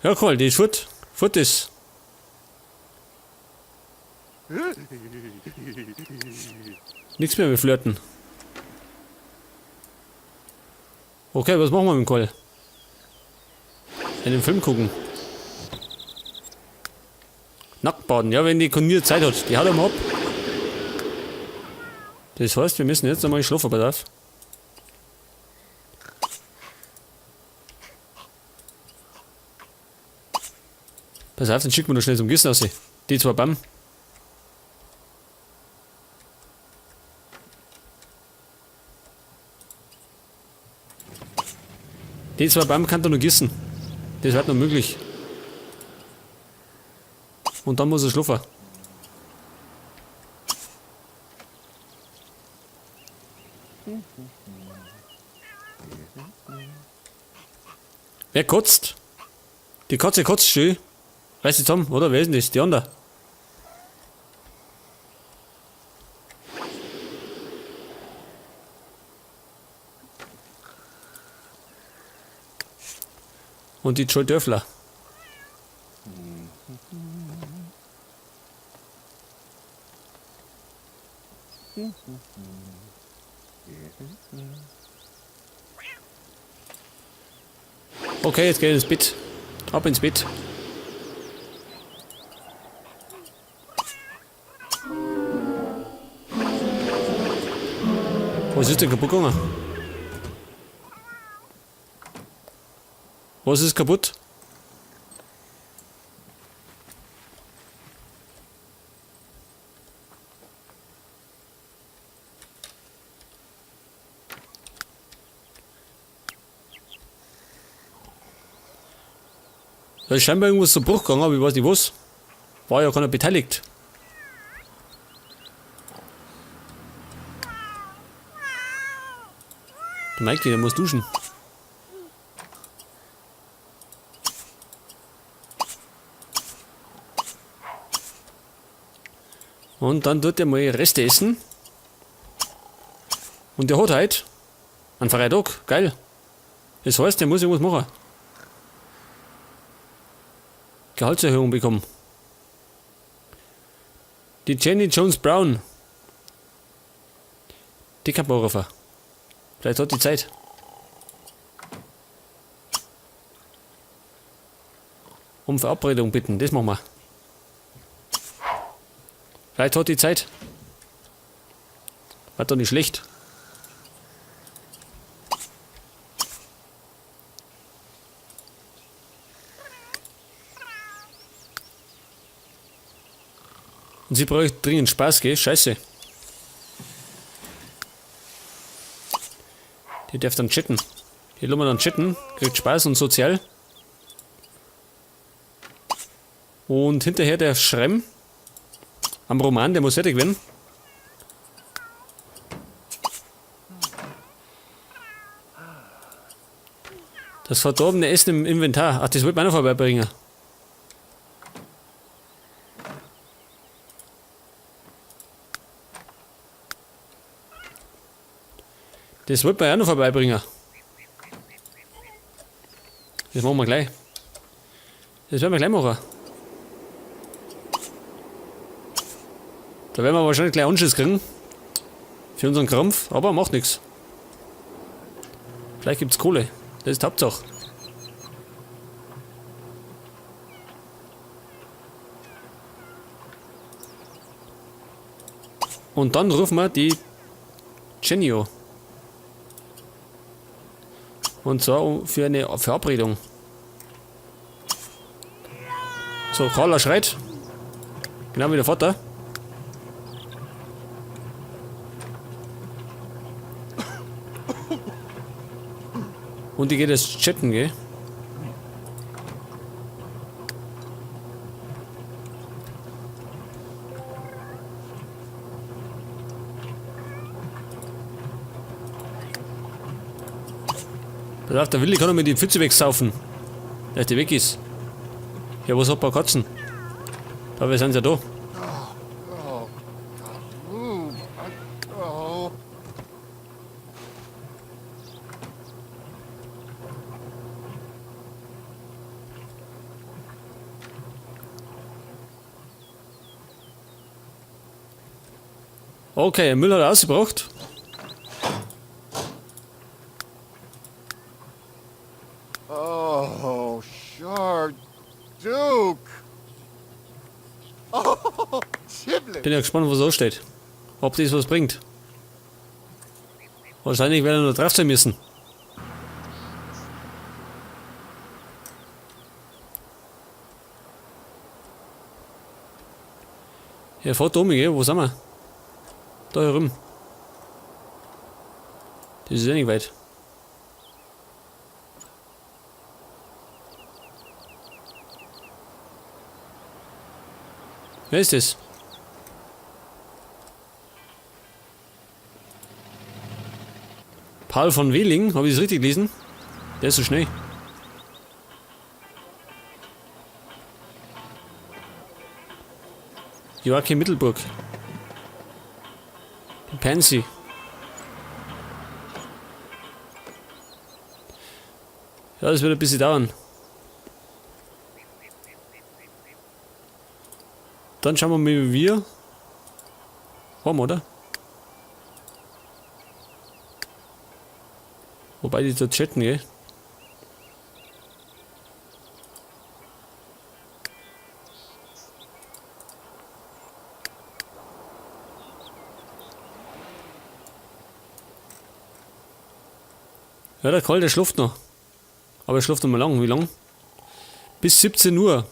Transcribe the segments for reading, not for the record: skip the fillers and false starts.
Ja, cool, die ist fort. Fort ist. Nichts mehr mit Flirten. Okay, was machen wir mit dem Kohl? In den Film gucken. Nacktbaden, ja, wenn die Kunde Zeit hat. Die haut am ab. Das heißt, wir müssen jetzt einmal schlafen, pass auf. Pass auf, dann schicken wir noch schnell zum Gießen raus. Die zwei Bam. Die zwei Bam kann er noch gießen. Das wird noch möglich. Und dann muss er schlafen. Wer kotzt? Die Katze kotzt schön. Reiß sie zusammen, oder? Wer ist denn das? Die andere. Und die Joy Dörfler. Okay, jetzt geht ins Bett. Ab ins Bett. Was ist denn kaputt gegangen? Was ist kaputt? Da ist scheinbar irgendwas zu Bruch gegangen, aber ich weiß nicht was. War ja keiner beteiligt. Der Mikey, der muss duschen. Und dann tut er mal Reste essen. Und der hat heute einen Freitag, geil. Das heißt, der muss irgendwas machen. Gehaltserhöhung bekommen. Die Jenny Jones Brown. Die kann man rufen. Vielleicht hat die Zeit. Um Verabredung bitten, das machen wir. Vielleicht hat die Zeit. War doch nicht schlecht. Und sie braucht dringend Spaß, gell? Scheiße. Die darf dann chatten. Die lassen wir dann chatten, kriegt Spaß und sozial. Und hinterher der Schremm am Roman, der muss fertig werden. Das verdorbene Essen im Inventar. Ach, das wollte man auch noch vorbeibringen. Das wollte man ja noch vorbeibringen. Das machen wir gleich. Das werden wir gleich machen. Da werden wir wahrscheinlich gleich Anschiss kriegen. Für unseren Krampf, aber macht nichts. Vielleicht gibt's Kohle. Das ist die Hauptsache. Und dann rufen wir die Genio. Und zwar für eine Verabredung. So, Carla schreit. Genau wie der Vater. Und die geht jetzt chatten, gell? Pass auf, der Willi kann doch mit die Pfütze wegsaufen. Dass die weg ist. Ja, was hat ein paar Katzen? Da, wir sind ja da. Okay, Müll hat er ausgebracht. Oh, sure, Duke. Oh, Chiblet. Bin ja gespannt, was so steht. Ob das was bringt. Wahrscheinlich werden wir nur drauf sein müssen. Ja, fährt da um, gell? Wo sind wir? Da herum. Das ist ja nicht weit. Wer ist das? Paul von Wehling, habe ich das richtig gelesen? Der ist so schnell. Joachim Mittelburg. Die Pansy. Ja, das wird ein bisschen dauern. Dann schauen wir mal, wie wir haben, oder? Wobei die da chatten, gell? Ja, der Karl, der schläft noch. Aber er schläft noch mal lang. Wie lang? Bis 17 Uhr.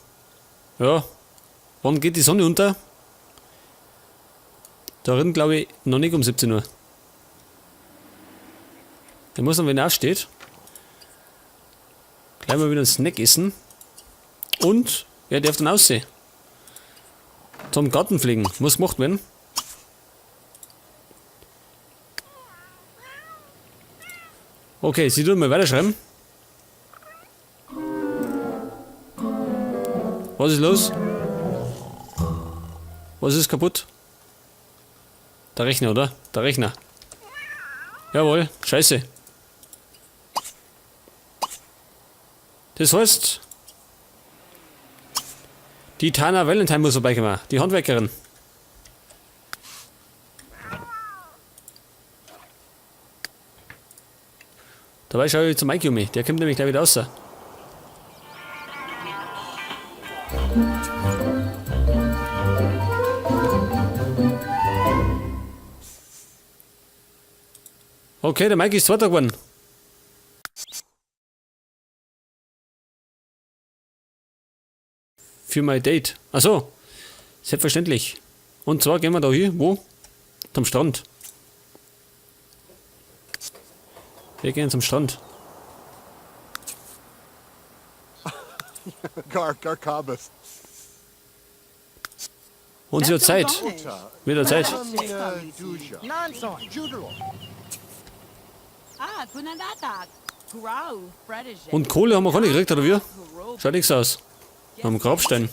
Ja. Wann geht die Sonne unter? Darin glaube ich noch nicht um 17 Uhr. Der muss dann, wenn er aufsteht, gleich mal wieder einen Snack essen. Und er darf dann aussehen. Zum Garten fliegen. Muss gemacht werden. Okay, sie tun mal weiterschreiben. Was ist los? Was ist kaputt? Der Rechner, oder? Der Rechner. Jawohl, scheiße. Das heißt, die Tana Valentine muss vorbeikommen, die Handwerkerin. Dabei schaue ich zum Mike um mich, der kommt nämlich gleich wieder raus. Okay, der Mike ist Zweiter geworden. Für mein Date. Achso, selbstverständlich. Und zwar gehen wir da hier, wo? Zum Strand. Wir gehen zum Strand. Garkabas. Und sie hat Zeit. Wieder Zeit. Und Kohle haben wir gar nicht gekriegt, oder wie? Schaut nichts aus. Am Grabstein.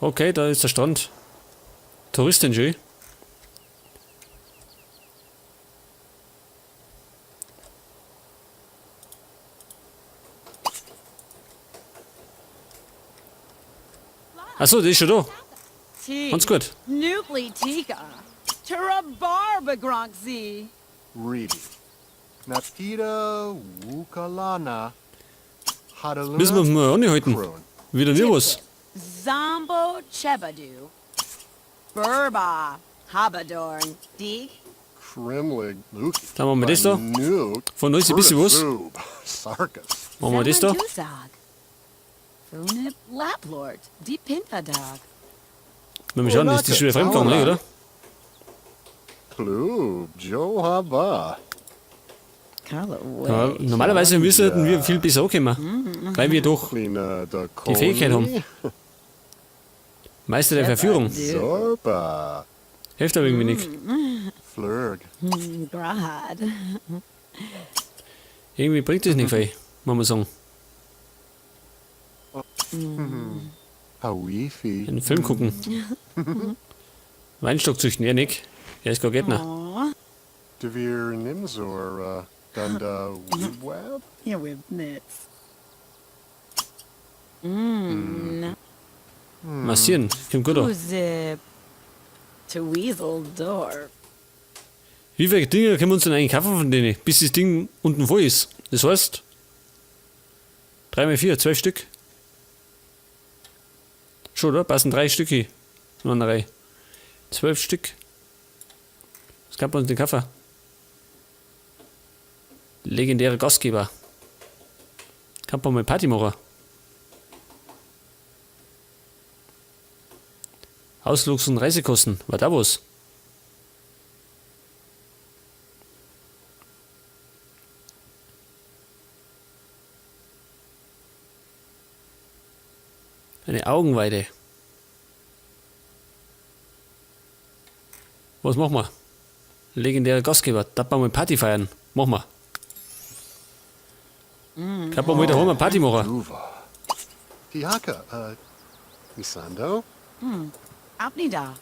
Okay, da ist der Strand. Touristin schön. Achso, die ist schon da. Ganz gut. Nuklitika. Tarabarba Gronksi. Reedy. Natira Wukalana. Müssen wir uns mal anhalten. Wieder Nervos. Zombo Chebadu. Burba. Habadorn. Dig. Krimlig Luki. Dann machen wir das da. Von uns ein bisschen was. Sarkas. Machen wir das da. Funip Laplord. Die Pintadog. Wenn wir schauen, ist die schon wieder fremdgegangen, oder? Klub. Johaba. Ja, normalerweise müssten wir viel besser ankommen. Weil wir doch die Fähigkeit haben. Meister der Verführung. Sorba. Hilft aber irgendwie nicht. Flurg. Grad. Irgendwie bringt das nicht viel, muss man sagen. Hawifi. Einen Film gucken. Weinstock züchten, ja nicht. Er ist gar Gärtner. Devir Nimzor. Dunda Web. Yeah, with nits. Massieren, kommt gut an. Zip. To Weasel door. Wie viele Dinge können wir uns denn eigentlich kaufen von denen, bis das Ding unten voll ist? Das heißt, 3 mal 4, 12 Stück. Schon, oder? Passen 3 Stück hier. In einer Reihe. 12 Stück. Was kann man uns den kaufen? Legendäre Gastgeber. Kann man mal Party machen. Ausflugs- und Reisekosten. War da was? Eine Augenweide. Was machen wir? Legendäre Gastgeber. Darf man mal Party feiern? Machen wir. Kann man mal daheim eine Party machen? Duva. Tiaka, Misando? Apnida.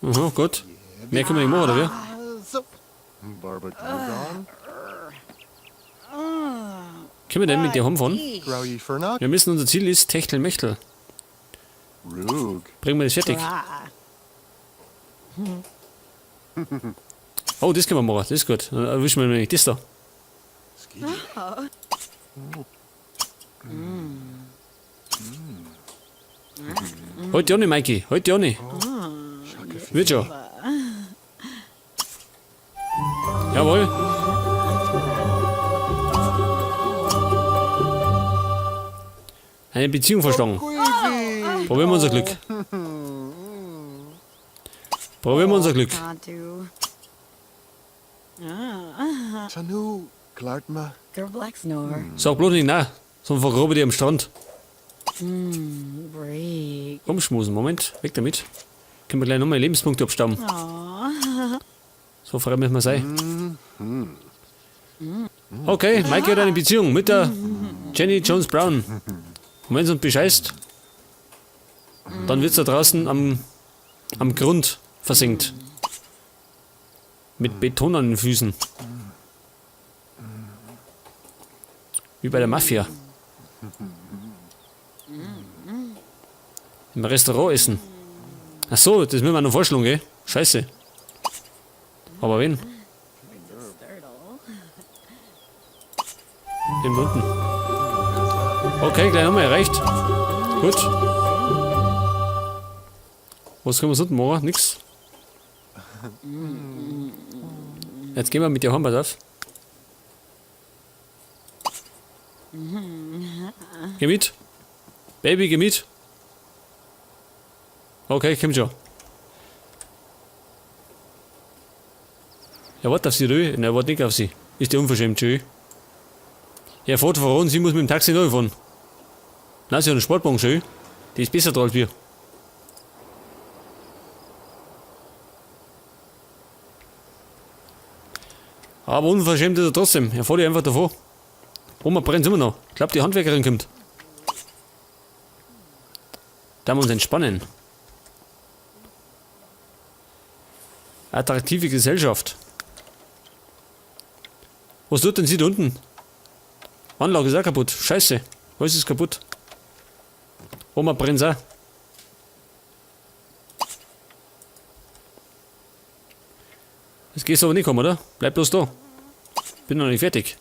Aha, gut. Mehr können wir nicht machen, oder wie? So. Barbadugan? Können wir denn mit dir heimfahren? Growy Fernock? Wir müssen, unser Ziel ist Techtelmechtel. Rug. Bringen wir das fertig? Bra. Oh, das können wir machen. Das ist gut. Dann erwischen wir nämlich das da. Ski. Heute ja nicht, Mikey. Heute ja nicht. Wird schon. Jawohl. Eine Beziehung verschlagen. Probieren wir unser Glück. Probieren wir unser Glück. Tadu. Tanu. Glartma. Gerblaxnor. Sag bloß nicht nein, sonst vergrabe die am Strand. Break. Rumschmusen, Moment, weg damit. Können wir gleich nochmal Lebenspunkte abstauben. So frei müssen wir sein. Okay, Mike hat eine Beziehung mit der Jenny Jones Brown. Und wenn es uns bescheißt, dann wird es da draußen am Grund versenkt. Mit Beton an den Füßen. Wie bei der Mafia. Im Restaurant essen. Ach so, das müssen wir noch vorschlagen, gell? Scheiße. Aber wen? Den unten. Okay, gleich nochmal erreicht. Gut. Was können wir sonst machen? Nix. Jetzt gehen wir mit dir heim, pass auf. Geh mit. Baby, geh mit. Okay, komm schon. Er wartet auf sie, Rö. Nein, er wartet nicht auf sie. Ist der unverschämt, schön. Er fährt voran, sie muss mit dem Taxi neu fahren. Nein, sie hat einen Sportwagen, schön. Die ist besser dran als wir. Aber unverschämt ist er trotzdem. Er fährt ja einfach davor. Oma brennt immer noch. Ich glaube, die Handwerkerin kommt. Da wir uns entspannen. Attraktive Gesellschaft. Was tut denn sie da unten? Anlage ist auch kaputt. Scheiße. Alles ist kaputt. Oma brennt auch. Das gehst du aber nicht kommen, oder? Bleib bloß da. Bin noch nicht fertig.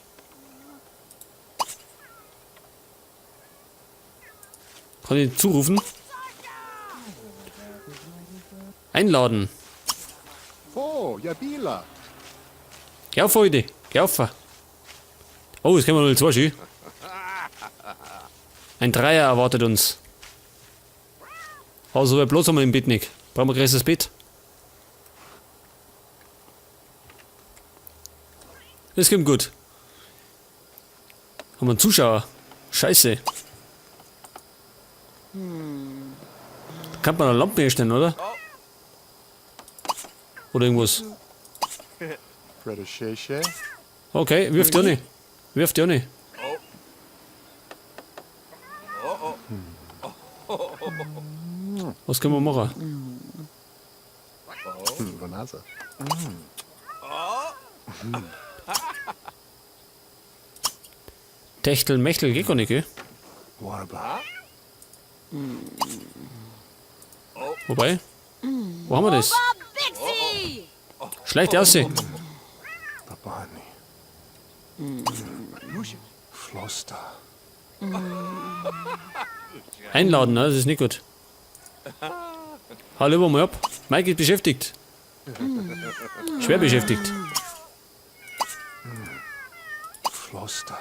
Kann ich zurufen? Einladen. Oh, Yabila. Geh auf heute. Geh auf. Oh, jetzt können wir nur 2 schön. Ein Dreier erwartet uns. Also wer bloß einmal im Bett nicht. Brauchen wir gleich das Bett. Das kommt gut. Haben wir einen Zuschauer. Scheiße. Kann man eine Lampe herstellen, oder? Oder irgendwas. Freda Sheshe. Okay, wirft ja nicht. Wirft ja nicht. Was können wir machen? Vanasa. Techtel, Mechtel, geht gar nicht, gell? Warba. Wobei? Wo haben wir das? Bixie! Schleicht aussehen. Babani. Floster. Einladen, ne? Das ist nicht gut. Hallo, mal ab. Mike ist beschäftigt. Schwer beschäftigt. Floster.